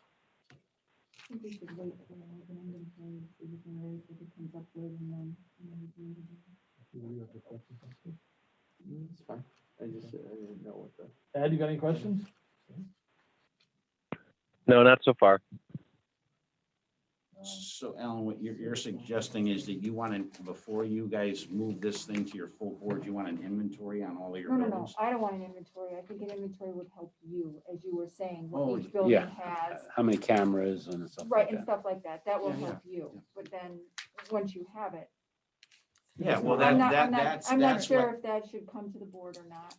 I think we should wait for an inventory, see different areas that it comes up with, and then we do it again. Do you have the questions on school? It's fine. I didn't know what the. Ed, you got any questions? No, not so far. So Alan, what you're suggesting is that you want to, before you guys move this thing to your full board, you want an inventory on all of your No, buildings? I don't want an inventory. I think an inventory would help you, as you were saying, Oh, what each building yeah. has. How many cameras and stuff Right, like and that. stuff like that. That will Yeah, help you. yeah. But then, once you have it. Yeah, well, I'm that's not sure what, if that should come to the board or not.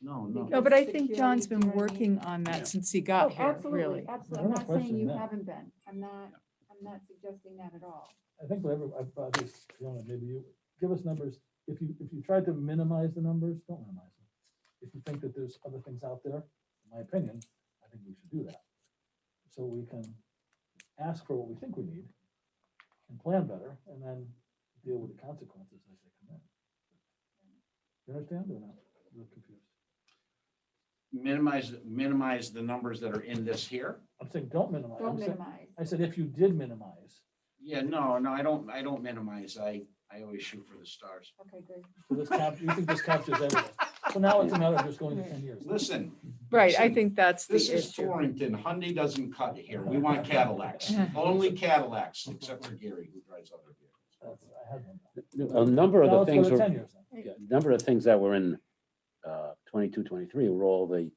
no. No, but I think Security, John's do you been know what I mean? working on Yeah. that since he Oh, got here, absolutely, really. absolutely. I'm I'm not not saying questioning you that. haven't been. I'm not suggesting that at all. I think whatever, I've this, Fiona, maybe you, give us numbers. If you tried to minimize the numbers, don't minimize them. If you think that there's other things out there, in my opinion, I think we should do that. So we can ask for what we think we need and plan better, and then deal with the consequences as they come in. You understand or not? I'm a little confused. Minimize the numbers that are in this here? I'm saying don't minimize. Don't I'm saying- minimize. I said if you did minimize, Yeah, no, I don't minimize. I always shoot for the stars. Okay, good. so this you think this captures everything. So now it's a matter of just going to 10 years. Listen. Right, I listen, think that's the This is issue. Torrington. Hyundai doesn't cut it here. We want Cadillacs, only Cadillacs, except for Gary, who drives other vehicles. I had one. A number of Now the let's go things to were, 10 years then. yeah, a number of things that were in 22, 23 were all the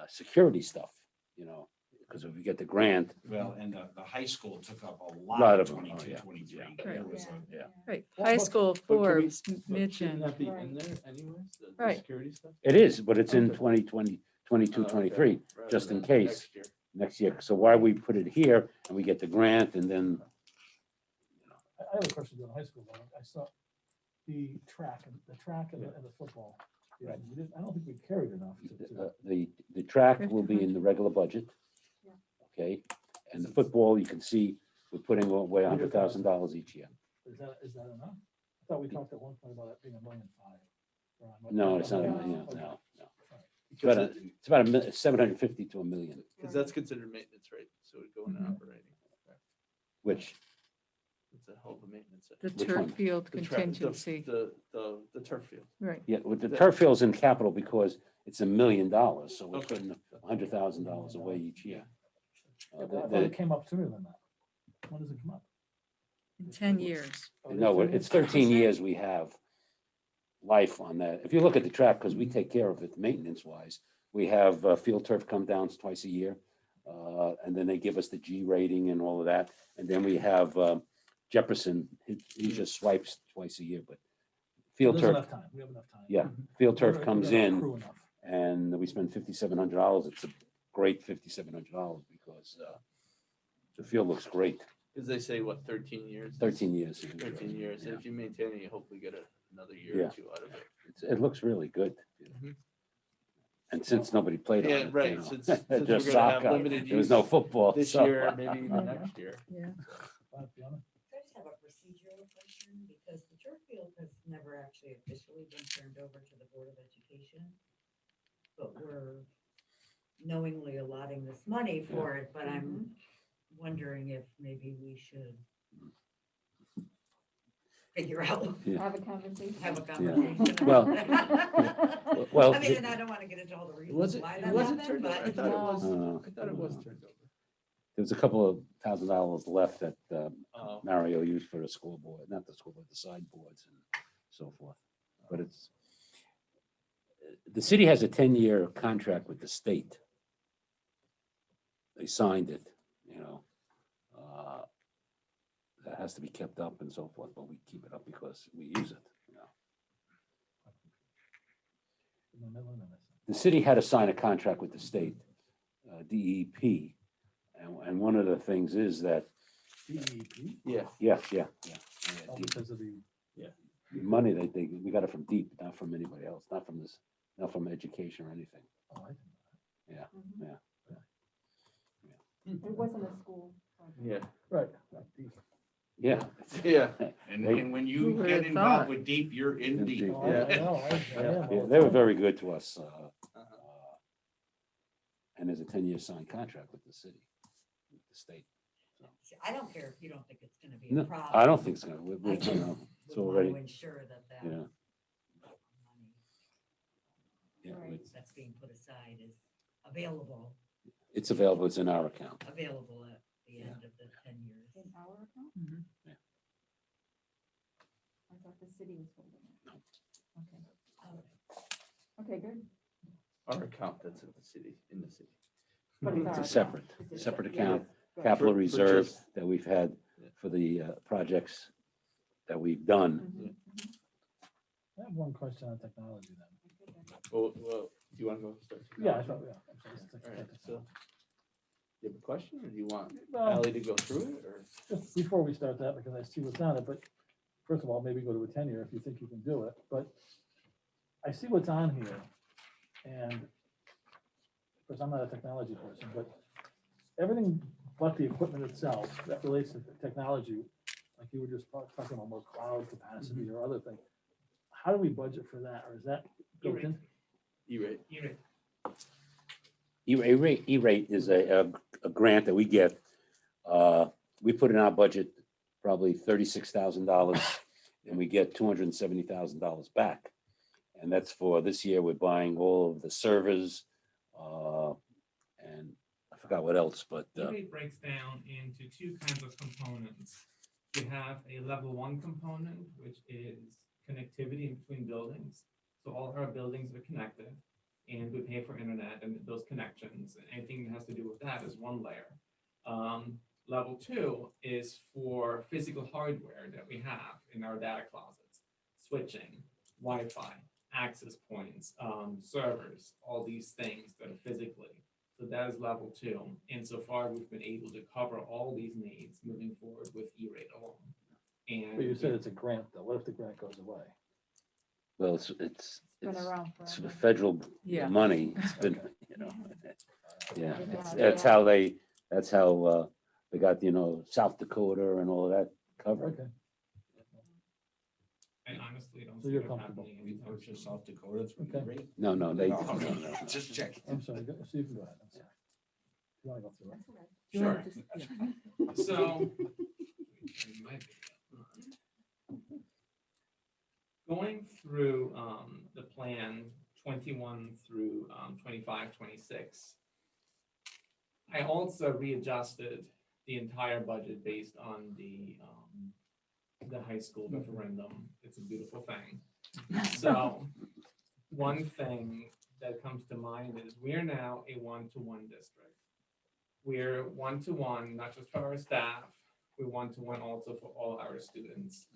security stuff, because if we get the grant, Well, and the high school took up a Lot lot of of them, oh, 22, yeah. 23. Right. There was a- yeah. Right, Well, high but- school, But can we- Forbes, Shouldn't Mitchin. that be Right. in there anyways, the Right. security stuff? It is, but it's in Okay. 2020, 22, Oh, okay. 23, Rather just in than case. next year. next year. So why we put it here and we get the grant and then, I have a question on high school. Though. I saw the track and the football. Yeah, we didn't, I don't think we carried enough to. the track will be in the regular budget. Yeah. Okay, And the football, you can see, we're putting away $100,000 each year. Is that enough? I thought we talked at one point about it being $1.5 million. No, it's not, no. Because It's about $750 to $1 million, because that's considered maintenance, right? So it go into operating. which, It's a hell of a maintenance. The Which turf one? field The contingency, The turf field. right. yeah, with the turf field's in capital because it's $1 million, so we're Okay. putting $100,000 away each year. I thought it came up sooner than that. When does it come up? In 10 years. No, it's 13 years we have life on that. If you look at the track, because we take care of it maintenance wise, we have field turf come down twice a year. And then they give us the G rating and all of that. And then we have Jefferson, he just swipes twice a year, but field There's turf, enough time. We have enough time. yeah, field turf We're comes gonna in accrue enough. and we spend $5,700. It's a great $5,700 because the field looks great. Because they say, what, 13 years? 13 years. 13 years. And Yeah. if you maintain it, you hopefully get another year Yeah. or two out of it. It looks really good. Mhm. And since nobody played on Yeah, it, you right. know, Since just we're gonna have soccer, limited there was no use football. This so- year, maybe even next year. Yeah. Fiona? I just have a procedural question, because the turf field has never actually officially been turned over to the Board of Education. But we're knowingly allotting this money for it, but I'm wondering if maybe we should figure out, Yeah. Have a conversation. have a conversation. Well, about well, I mean, and I don't want to get into all the Was reasons it, why it that wasn't happened, turned over? I but. thought it was, No. I thought it was turned over. there was a couple of $1,000 left that Oh, Mario used for the scoreboard, not the scoreboard, the sideboards and so forth. But it's, the city has a 10-year contract with the state. They signed it, you know. That has to be kept up and so forth, but we keep it up because we use it, you know. The city had to sign a contract with the state, DEP. And one of the things is that, DEP? yeah. yeah. Oh, because of the, Money we got it from DEEP, not from anybody else, not from this, not from education or anything. oh, I didn't know It wasn't a school. Yeah. that. Right. Right, deep. Yeah. Yeah. And, They- and when Who you would've get involved thought? with deep, you're in In deep. deep. Oh, I know, I am Yeah, all they the were time. very good to us. Uh-huh. And there's a 10-year signed contract with the city, with the state. See, I don't care if you don't think it's gonna be No, a problem. I don't think so. I You just know, it's would want to already, ensure that that yeah, money yeah, Right. that's being put aside is available, it's available, it's in our account. available at the end of the 10 years. In our account? Mhm. Yeah. I thought the city was holding it. No. Okay, good. Our account that's at the city, in the city. But It's our a account. separate, It's a separate separate- account, Good. capital For reserve just- that we've had Yeah. for the projects that we've done. Mhm, mhm. I have one question on technology then. Well, do you want to go start? Yeah, I thought, yeah. I'm sorry, it's All right, technology. so, you have a question or do you want Well, Ally to go through it or? just before we start that, because I see what's on it, but first of all, maybe go to a 10-year if you think you can do it, but I see what's on here, and of course, I'm not a technology person, but everything but the equipment itself that relates to technology, like you were just talking about more cloud capacity or other things, how do we budget for that, or is that built in? E-rate. E-rate. E-rate is a grant that we get. We put in our budget probably $36,000 and we get $270,000 back. And that's for this year, we're buying all of the servers and I forgot what else, but E-rate breaks down into two kinds of components. You have a level 1 component, which is connectivity in between buildings. So all our buildings are connected and we pay for internet and those connections. Anything that has to do with that is one layer. Level 2 is for physical hardware that we have in our data closets, switching, Wi-Fi, access points, servers, all these things that are physically. So that is level 2. And so far, we've been able to cover all these needs moving forward with E-rate alone. And But you said it's a grant, though. What if the grant goes away? well, it's Been around it's forever. federal Yeah. money. It's been, you know, yeah, Yeah. that's how We got, South Dakota and all of that covered. Okay, I honestly don't So see you're it comfortable. happening We anytime purchased soon. South Dakota through Okay. rate. No, they, No, no, no, no. Just check. I'm sorry, Steve, go ahead, I'm sorry. You wanna go through it? You wanna just- yeah. So. Going through the plan 21 through 25, 26, I also readjusted the entire budget based on the high school referendum. It's a beautiful thing. So one thing that comes to mind is we're now a one-to-one district. We're one-to-one, not just for our staff, we're one-to-one also for all our students.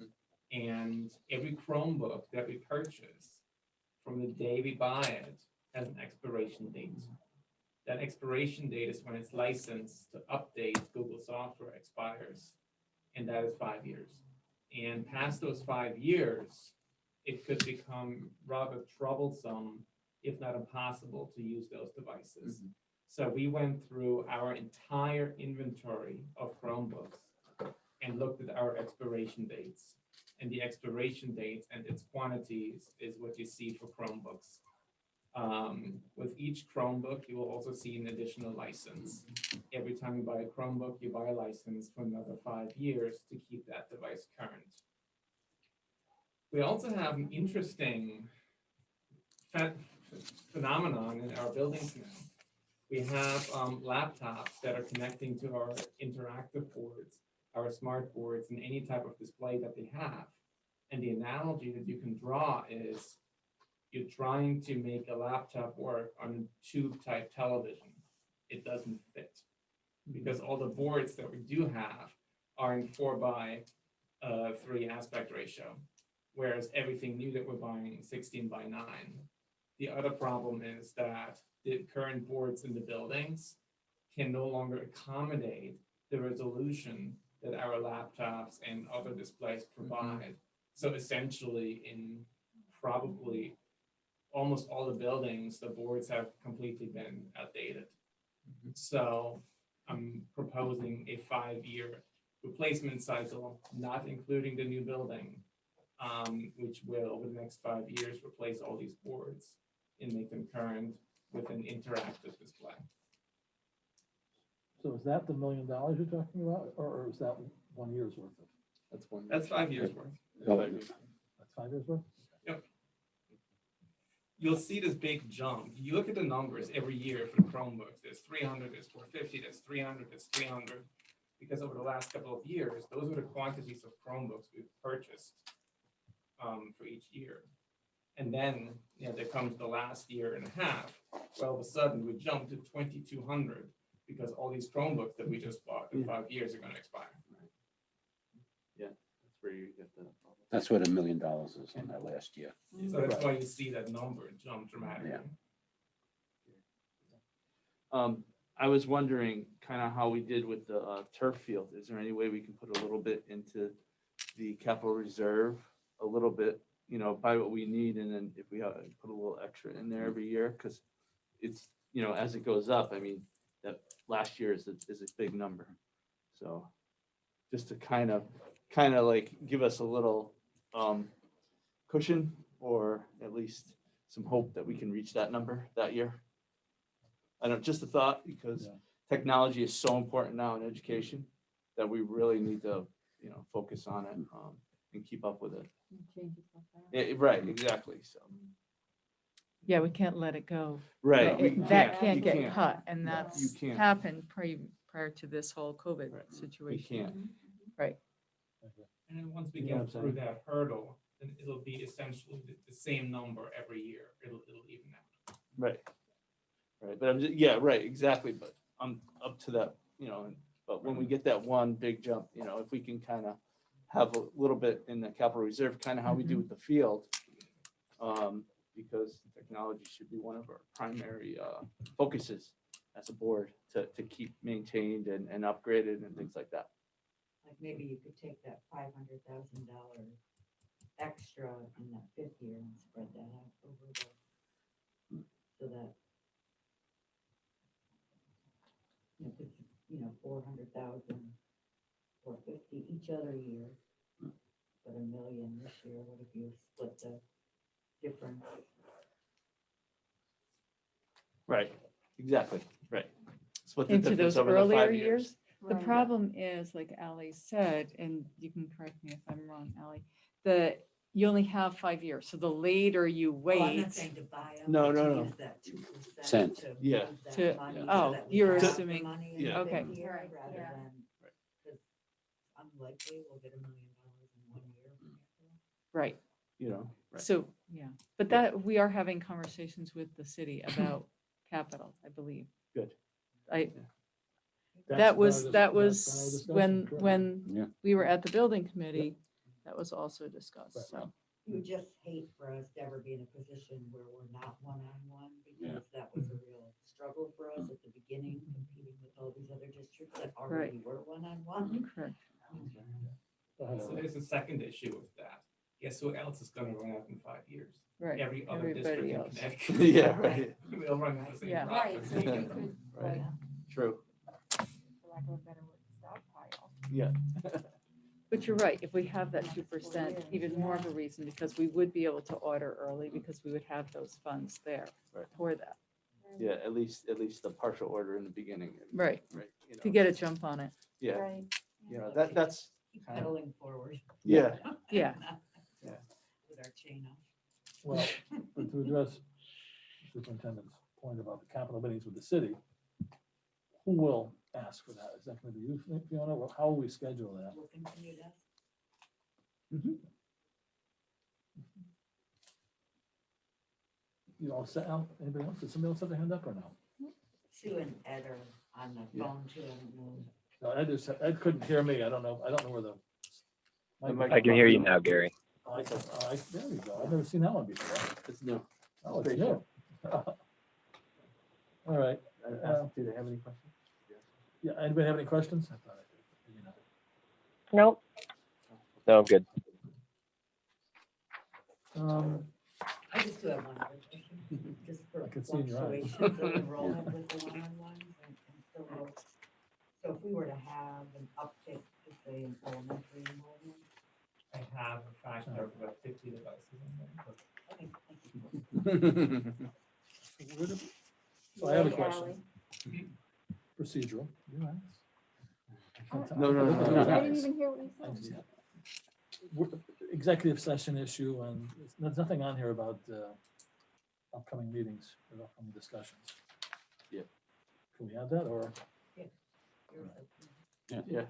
And every Chromebook that we purchase, from the day we buy it, has an expiration date. That expiration date is when its license to update Google software expires, and that is 5 years. And past those 5 years, it could become rather troublesome, if not impossible, to use those devices. So we went through our entire inventory of Chromebooks and looked at our expiration dates. And the expiration dates and its quantities is what you see for Chromebooks. With each Chromebook, you will also see an additional license. Every time you buy a Chromebook, you buy a license for another 5 years to keep that device current. We also have an interesting phenomenon in our buildings now. We have laptops that are connecting to our interactive boards, our smart boards, and any type of display that they have. And the analogy that you can draw is you're trying to make a laptop work on a tube type television. It doesn't fit because all the boards that we do have are in 4:3 aspect ratio, whereas everything new that we're buying 16:9. The other problem is that the current boards in the buildings can no longer accommodate the resolution that our laptops and other displays provide. So essentially, in probably almost all the buildings, the boards have completely been outdated. So I'm proposing a 5-year replacement cycle, not including the new building, which will, over the next 5 years, replace all these boards and make them current with an interactive display. So is that the $1 million you're talking about, or is that 1 year's worth of? That's 5 years worth. That's 5 years worth? Yep. You'll see this big jump. You look at the numbers every year for the Chromebooks. There's 300, there's 450, there's 300, there's 300. Because over the last couple of years, those are the quantities of Chromebooks we've purchased for each year. And then, there comes the last year and a half. Well, all of a sudden, we jumped to 2,200 because all these Chromebooks that we just bought in 5 years are going to expire. Yeah, that's where you get the. That's what $1 million is on that last year. So that's why you see that number jump dramatically. Yeah. I was wondering kind of how we did with the turf field. Is there any way we can put a little bit into the capital reserve, a little bit, buy what we need, and then if we have put a little extra in there every year, because it's, as it goes up, I mean, that last year is a big number. So just to kind of like give us a little cushion, or at least some hope that we can reach that number that year. I don't, just a thought, because technology is so important now in education that we really need to, focus on it and keep up with it. Right, exactly. So. Yeah, we can't let it go. Right. That can't You get cut, and You that's can't. happened prior to this whole COVID We situation. can't. Right. And then once we You know what get I'm through saying? that hurdle, then it'll be essentially the same number every year. It'll even out. Right. Right. But I'm just, yeah, right, exactly. But I'm up to that, but when we get that one big jump, if we can kind of have a little bit in the capital reserve, kind of how we do with the field, because technology should be one of our primary focuses as a board to keep maintained and upgraded and things like that. Like maybe you could take that $500,000 extra in that 5th year and spread that out over so that, 400,000, 450 each other year. But $1 million this year, what if you split the difference? Right, exactly, right. Split the Into difference those over the earlier 5 years. The Right. problem is, like Ally said, and you can correct me if I'm wrong, Ally, you only have 5 years. So the later you Oh, I'm not wait, saying to buy them. No, but no, to no. use that 2% Cent. to Yeah. move that To- money yeah. so that we you're have the assuming- money in yeah. the Okay. fifth year Right, rather yeah. than, because unlikely we'll get $1 million in 1 year. right. You know, right. So, yeah, but Yeah. that, we are having conversations with the city about capital, I believe. Good. That's That part was, of that this- was that's part of the when, discussion, correct. when Yeah. we were at the building committee, that was also discussed, Right. so. You would just hate for us to ever be in a position where we're not one-on-one, because that was a real struggle for us at the beginning, competing with all these other districts that already were one-on-one. Correct. Go ahead, So Ally. there's a second issue with that. Guess who else is gonna run out in 5 years? Right. Every other district Everybody in else. Connecticut. Yeah, right. They'll run into the same Yeah. problem. Right, so you could, Right. like, True, for lack of a better word, stockpile. yeah. But you're right, if we have that 2%, even more of a reason, because we would be able to order early, because we would have those funds there Right. for that. Yeah, at least the partial order in the beginning. Right, Right. You to know, get a jump on it. Yeah, Right. you know, that's, Keep pedaling forward. yeah, Yeah. Yeah. With our chain off. Well, but to address Superintendent's point about the capital meetings with the city, who will ask for that? Is that going to be you, Fiona? Or how will we schedule that? We'll continue to ask. You all set out? Anybody else? Did somebody else have their hand up or no? Sue and Ed are on the Yeah. phone too, I don't know. No, Ed couldn't hear me. I don't know where the. I can hear you now, Gary. There we go. I've never seen that one before. it's new. Oh, it's new. All right. Do they have any questions? Yeah, anybody have any questions? I thought I did, but maybe not. Nope. No, I'm good. I just do have one other question, just for I can see in your eyes. fluctuations of enrollment with the one-on-ones and so if we were to have an uptick, just say in elementary enrollment. I have a factor of about 50 devices in there. Okay, thank you. So I have a Right, question. Ally. Procedural. You're right. No, no, no, no, I didn't even hear what you said. Executive session issue, and there's nothing on here about upcoming meetings or upcoming discussions. Yeah. Can we add that, or? Yeah,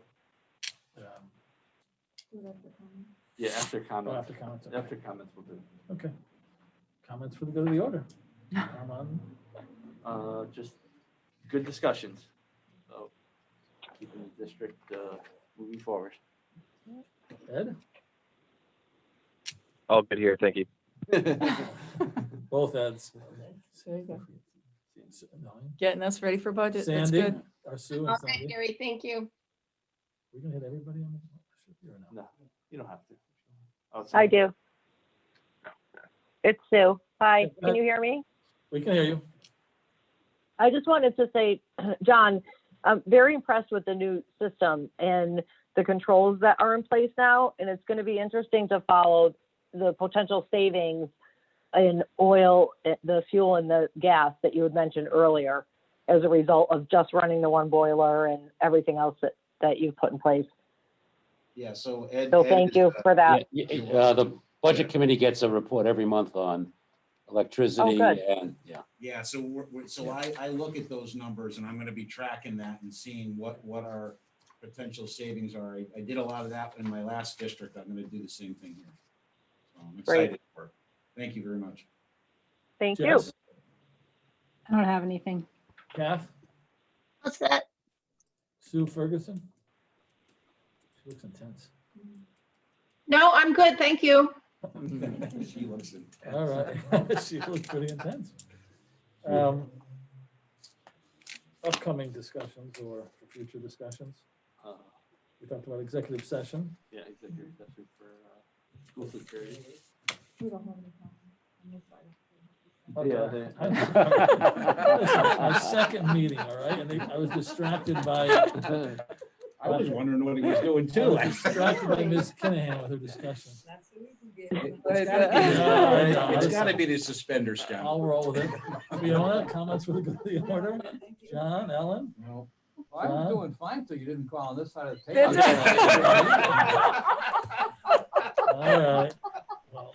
Who does the comment? yeah, after comments. after comments, okay. After comments we'll do. Okay. Comments for the good of the order. Just good discussions. So keeping the district moving forward. Ed? All good here. Thank you. Both Eds. There you go. No, Getting us ready for budget, that's Sandy, good. or Sue and Okay, Sandy. Gary, thank you. We're gonna hit everybody on the, should be or no? No, you don't have to. Oh, I sorry. do. It's Sue. Hi, Go can ahead. you hear me? We can hear you. I just wanted to say, John, I'm very impressed with the new system and the controls that are in place now. And it's going to be interesting to follow the potential savings in oil, the fuel and the gas that you had mentioned earlier as a result of just running the one boiler and everything else that you've put in place. Yeah, so Ed. So Ed thank is, you for that. The budget committee gets a report every month on electricity good. and, yeah. Yeah, so I look at those numbers and I'm gonna be tracking that and seeing what our potential savings are. I did a lot of that in my last district. I'm gonna do the same thing here. So I'm excited for it. Thank you very much. Thank you. Jess? I don't have anything. Kath? What's that? Sue Ferguson? She looks intense. No, I'm good, thank you. She looks in. All right. She looks pretty intense. Upcoming discussions or for future discussions? We talked about executive session. Yeah, executive session for school security. We don't have any comment on this side. Yeah, Okay. they- Listen, my second meeting, all right, and I was distracted by, I was wondering what he was doing I too. was distracted by Ms. Kinahan with her discussion. That's the reason we It's get. gotta be- it's gotta be the suspenders, John. I'll roll with it. Fiona, comments for the good of the order? John, Ellen? No. Well, I was John? doing fine till you didn't call on this side of the That's table. All right. Well,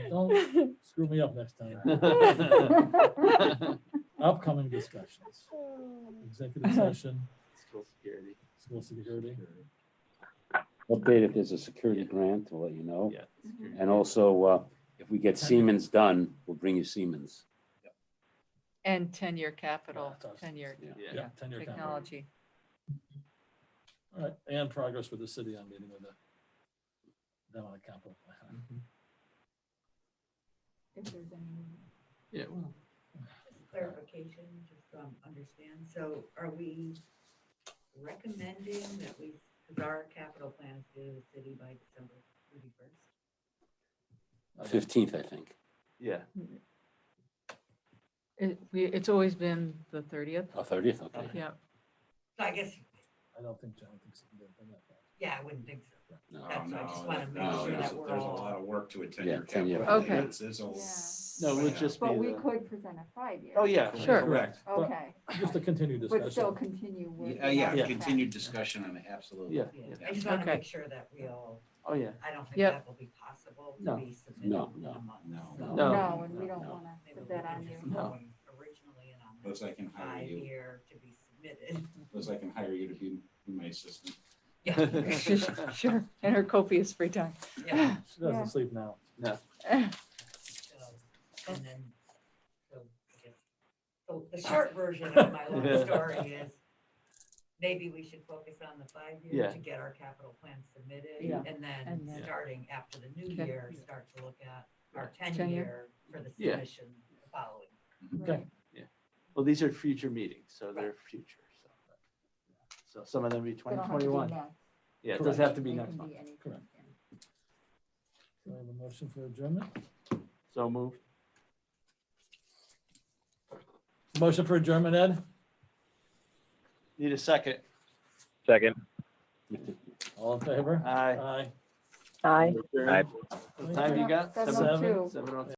don't screw me up next time. Upcoming discussions. Executive session, School security. school security. Update if there's a security grant, we'll let you know. Yeah. security. And also, if we get Siemens done, we'll bring you Siemens. And 10-year capital, Yeah, that's- 10-year Yeah. Yeah. Yeah, 10-year capital. technology. All right, and progress with the city on meeting with them on a capital plan. If there's any. Yeah, well, Clarification, just so I understand. So are we recommending that we, because our capital plan is due to the city by December 31st? 15th, I think. yeah. It's always been the 30th. Oh, 30th, okay. Yeah. So I guess, I don't think John thinks it can get done that fast. yeah, I wouldn't think so. No. That's why I just No, want to make no, sure there's that we're there's a all. lot of work to attend Yeah, your 10 year. capital. Okay. There's a- Yeah. No, it would just be But we the, could present a 5-year. oh, yeah. Sure. Correct. Okay, Just a continued but discussion. still continue with. Yeah, yeah, Yeah. continued discussion on it, absolutely. Yeah. Yeah, I just want to Okay. make sure that we all, Oh, yeah. I don't think Yep. that will be possible to No. be submitted No, in no, a month. no, So No. No, and we don't no. want to maybe put we that can on just you. go originally and on Unless I can the hire you, 5-year to be submitted. unless I can hire you to be my assistant. Yeah. Sure, and her copious free time. Yeah. She doesn't Yeah. sleep now. So, and then, so I guess, so the short version of my long Yeah. story is maybe we should focus on the 5-year Yeah. to get our capital plan submitted. Yeah. And And then then- starting after the new Okay. year, start to look at our 10-year. 10-year for the Yeah. submission the following. Okay. Well, these are future meetings, so they're future, so. So some of them be They don't have to be 2021. next. Yeah, it Correct. doesn't have to be They next can month. be anything, Correct. yeah. Do I have a motion for adjournment? So moved. Motion for adjournment, Ed? Need a second. Second. All in favor? Aye. Aye. Aye. Adjourn. Aye. What time you got? 7:02. 7:02.